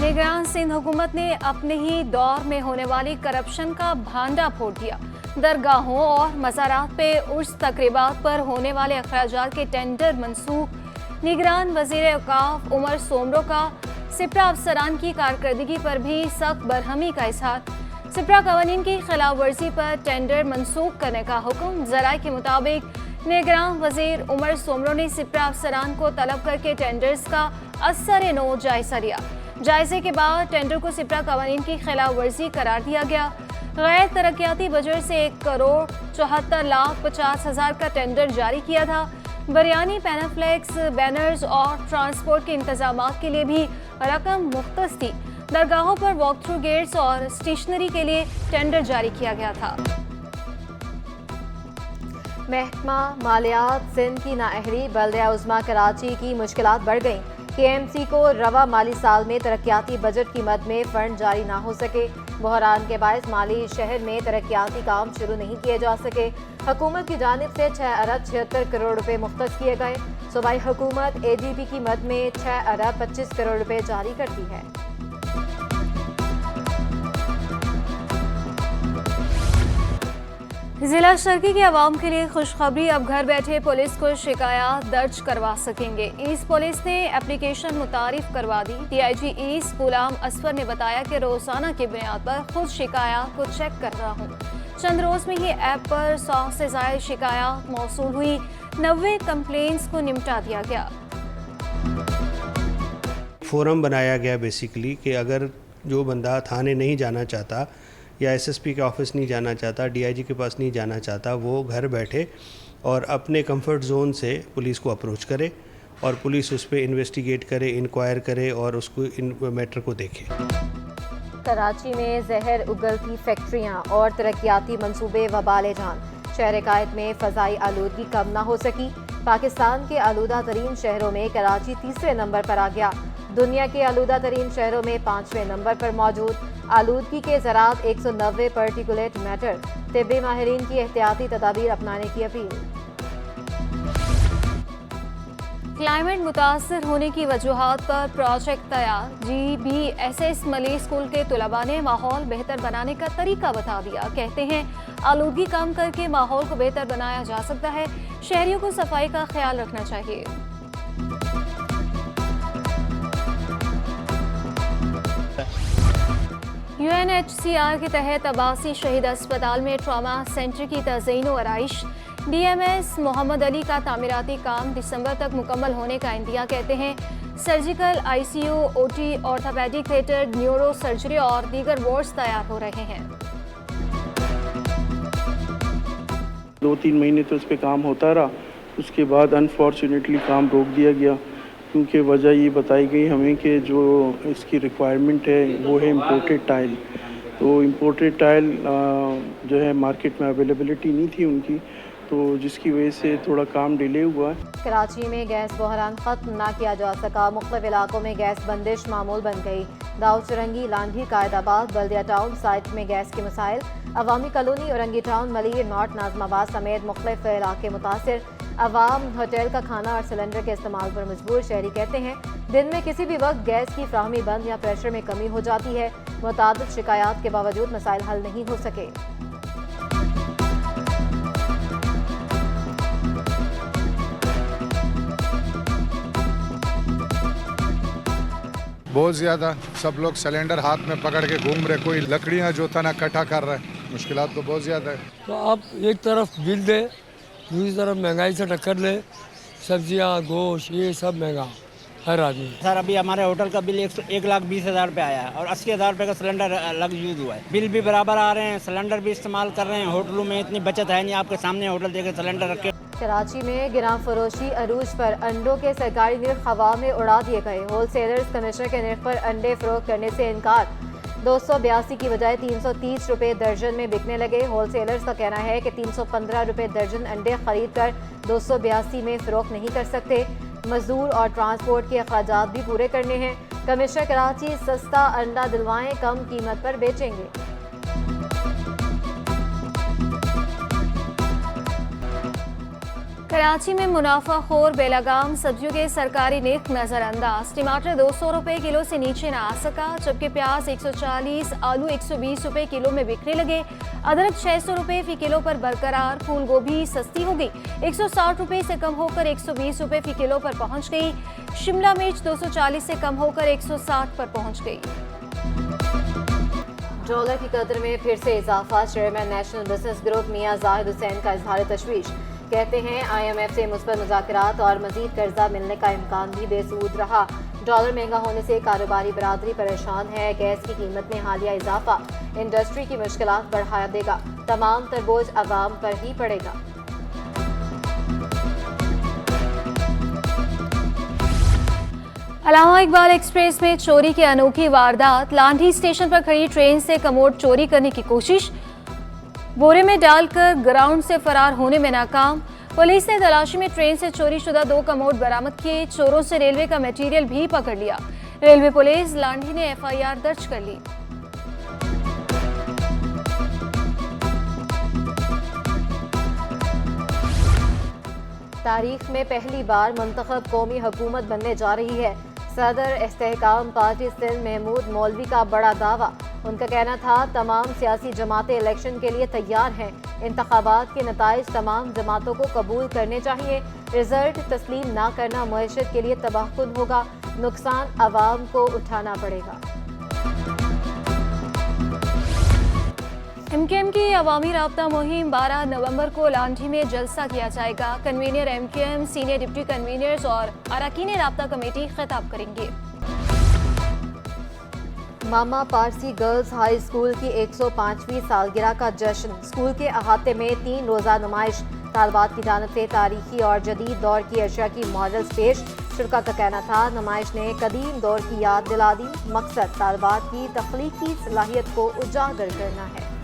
निगरान सिंध हुकूमत ने अपने ही दौर में होने वाली करप्शन का भांडा फोड़ दिया। दरगाहों और मज़ारात पे उर्स तकरीबात पर होने वाले अखराजात के टेंडर मनसूख। निगरान वज़ीर औकाफ उमर सोमरो का सिपरा अफसरान की कारकर्दगी पर भी सख्त बरहमी का इजहार। सिपरा कवानीन की खिलाफ वर्जी पर टेंडर मनसूख करने का हुक्म। ज़राए के मुताबिक निगरान वज़ीर उमर सोमरो ने सिपरा अफसरान को तलब करके टेंडर्स का असर नो जायजा लिया। जायजे के बाद टेंडर को सिपरा कवानीन की खिलाफ वर्जी करार दिया गया। गैर तरक्याती बजट से 1,74,50,000 का टेंडर जारी किया था। बिरयानी, पैनाफ्लेक्स, बैनर्स और ट्रांसपोर्ट के इंतजामात के लिए भी रकम मुख्तस थी। दरगाहों पर वॉक थ्रू गेट्स और स्टेशनरी के लिए टेंडर जारी किया गया था। महकमा मालियात सिंध की नाअहली बल्दिया उज़्मा कराची की मुश्किलात बढ़ गईं। KMC को रवा माली साल में तरक्याती बजट की मद में फंड जारी ना हो सके। बहरान के बायस माली शहर में तरक्याती काम शुरू नहीं किए जा सके। हुकूमत की जानिब से 6 अरब 76 करोड़ रुपए मुख्तस किए गए। सूबाई हुकूमत ADB की मद में 6 अरब 25 करोड़ रुपए जारी करती है। जिला शर्की के अवाम के लिए खुशखबरी, अब घर बैठे पुलिस को शिकायत दर्ज करवा सकेंगे। ईस्ट पुलिस ने एप्लीकेशन मुतारिफ करवा दी। DIG ईस्ट गुलाम असफर ने बताया कि रोजाना की बुनियाद पर खुद शिकायत को चेक कर रहा हूँ। चंद रोज में ही ऐप पर 100 से ज्यादा शिकायत मौसूल हुई। 90 कंप्लेंट्स को निपटा दिया गया। फोरम बनाया गया बेसिकली कि अगर जो बंदा थाने नहीं जाना चाहता या SSP के ऑफिस नहीं जाना चाहता, DIG के पास नहीं जाना चाहता, वो घर बैठे और अपने कंफर्ट जोन से पुलिस को अप्रोच करे और पुलिस उस पर इन्वेस्टिगेट करे, इंक्वायर करे और उसको इन मैटर को देखे। कराची में जहर उगलती फैक्ट्रियाँ और तरक्याती मंसूबे वबाले जान। शहर कायद में फ़ज़ाई आलूदगी कम ना हो सकी। पाकिस्तान के आलूदा तरीन शहरों में कराची तीसरे नंबर पर आ गया। दुनिया के आलूदा तरीन शहरों में 5वें नंबर पर मौजूद। आलूदगी के ज़रात 190 पार्टिकुलेट मैटर। तिब्बी माहिरीन की एहतियाती तदाबीर अपनाने की अपील। क्लाइमेट मुतासर होने की वजूहात पर प्रोजेक्ट तैयार। GBSS मली स्कूल के तुलबा ने माहौल बेहतर बनाने का तरीका बता दिया। कहते हैं आलूदगी कम करके माहौल को बेहतर बनाया जा सकता है। शहरियों को सफाई का ख्याल रखना चाहिए। UNHCR के तहत अब्बासी शहीद अस्पताल में ट्रॉमा सेंटर की तज़यीन व आराइश। DMS मोहम्मद अली का तामीराती काम दिसंबर तक मुकम्मल होने का इंदिया। कहते हैं surgical ICU, OT, orthopaedic theatre, neuro surgery और दीगर वार्ड्स तैयार हो रहे हैं। 2-3 महीने तो इस पे काम होता रहा, उसके बाद अनफॉर्चुनेटली काम रोक दिया गया क्योंकि वजह ये बताई गई हमें कि जो इसकी रिक्वायरमेंट है वो है इम्पोर्टेड टाइल। तो इम्पोर्टेड टाइल जो है मार्केट में अवेलेबिलिटी नहीं थी उनकी, तो जिसकी वजह से थोड़ा काम डिले हुआ है। कराची में गैस बहरान ख़त्म ना किया जा सका। मुख्तलिफ इलाकों में गैस बंदिश मामूल बन गई। दाऊद चरंगी, लांढी, कायदाबाद, बल्दिया टाउन साइट में गैस के मसाइल। Awami colony, Orangi town, Malir, North, Nazimabad समेत मुख्तलिफ इलाके मुतासर। अवाम होटल का खाना और सिलेंडर के इस्तेमाल पर मजबूर। शहरी कहते हैं दिन में किसी भी वक्त गैस की फ्राहमी बंद या प्रेशर में कमी हो जाती है। मुतादिद शिकायत के बावजूद मसाइल हल नहीं हो सके। बहुत ज़्यादा सब लोग सिलेंडर हाथ में पकड़ के घूम रहे, कोई लकड़ियाँ जो तना इकट्ठा कर रहा है। मुश्किलात तो बहुत ज़्यादा है। तो आप एक तरफ बिल दे, दूसरी तरफ महंगाई से टक्कर ले। सब्जियाँ, गोश्त, ये सब महंगा हर आदमी। सर अभी हमारे होटल का बिल 1,20,000 रुपये आया है और 80,000 रुपये का सिलेंडर अलग यूज़ हुआ है। बिल भी बराबर आ रहे हैं, सिलेंडर भी इस्तेमाल कर रहे हैं। होटलों में इतनी बचत है नहीं, आपके सामने होटल देकर सिलेंडर रखे। कराची में गिरां फरोशी अरूज पर अंडों के सरकारी निर्ख हवा में उड़ा दिए गए। होलसेलर्स कमिश्नर के निर्ख पर अंडे फरोख्त करने से इनकार। 282 की बजाय 330 रुपये दर्जन में बिकने लगे। होलसेलर्स का कहना है कि 315 रुपये दर्जन अंडे खरीद कर 282 में फरोख्त नहीं कर सकते। मजदूर और ट्रांसपोर्ट के अखराजात भी पूरे करने हैं। कमिश्नर कराची सस्ता अंडा दिलवाएं, कम कीमत पर बेचेंगे। कराची में मुनाफाखोर बेलगाम सब्जियों के सरकारी निर्ख नजरअंदाज। टमाटर 200 रुपए किलो से नीचे न आ सका, जबकि प्याज 140, आलू 120 रुपए किलो में बिकने लगे। अदरक 600 रुपए फी किलो पर बरकरार। फूल गोभी सस्ती हो गई, 160 रुपए से कम होकर 120 रुपए फी किलो पर पहुंच गई। शिमला मिर्च 240 से कम होकर 160 पर पहुंच गई। डॉलर की कदर में फिर से इजाफा। चेयरमैन नेशनल बिजनेस ग्रुप मियां जाहिद हुसैन का इजहार तशवीश। कहते हैं IMF से मुस्बत मुज़ाकरात और मजीद कर्जा मिलने का इम्कान भी बेसूद रहा। डॉलर महंगा होने से कारोबारी बरादरी परेशान है। गैस की कीमत में हालिया इजाफा इंडस्ट्री की मुश्किलात बढ़ा देगा। तमाम तर बोझ अवाम पर ही पड़ेगा। अलामा इकबाल एक्सप्रेस में चोरी की अनोखी वारदात। लांढी स्टेशन पर खड़ी ट्रेन से कमोड चोरी करने की कोशिश, बोरे में डालकर ग्राउंड से फरार होने में नाकाम। पुलिस ने तलाशी में ट्रेन से चोरी शुदा 2 कमोड बरामद किए। चोरों से रेलवे का मटेरियल भी पकड़ लिया। रेलवे पुलिस लांढी ने FIR दर्ज कर ली। तारीख में पहली बार मुंतखब कौमी हुकूमत बनने जा रही है। सदर इस्तेहकाम पार्टी सिंध महमूद मौलवी का बड़ा दावा। उनका कहना था तमाम सियासी जमातें इलेक्शन के लिए तैयार हैं। इंतखाबात के नताइज तमाम जमातों को कबूल करने चाहिए। रिजल्ट तस्लीम ना करना मईशत के लिए तबाहकुन होगा। नुकसान आवाम को उठाना पड़ेगा। MKM की अवामी राब्ता मुहिम 12 नवंबर को लांढी में जलसा किया जाएगा। कन्वीनर MKM, सीनियर डिप्टी कन्वीनर्स और अरकान राब्ता कमेटी खिताब करेंगे। मामा पारसी गर्ल्स हाई स्कूल की 105वीं सालगिरह का जश्न। स्कूल के अहाते में 3 रोज़ा नुमाइश। तालबात की जानिब से तारीखी और जदीद दौर की अशिया की मॉडल्स पेश। शुरा का कहना था नुमाइश ने कदीम दौर की याद दिला दी। मकसद तालबात की तख्लीकी सलाहियत को उजागर करना है।